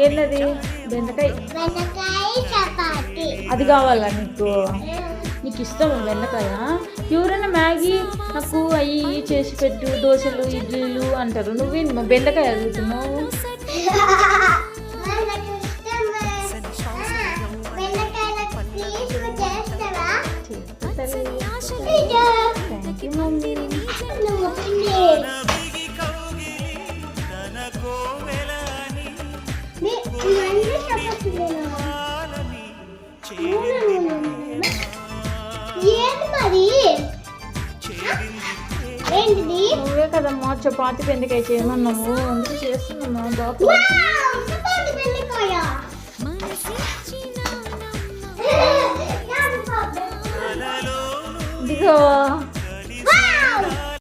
ఏంటది? బెండకాయ. అది కావాలా నీకు? నీకు ఇష్టం బెండకాయ? ఎవరైనా మ్యాగీ నాకు అవి చేసి పెట్టు, దోశలు ఇడ్లీలు అంటారు, నువ్వేంటి బెండకాయ అడుగుతున్నావు? నువ్వే కదమ్మా చపాతి బెండకాయ చేయమన్నాము, అందుకు చేస్తున్నామా బాబు. ఇదిగో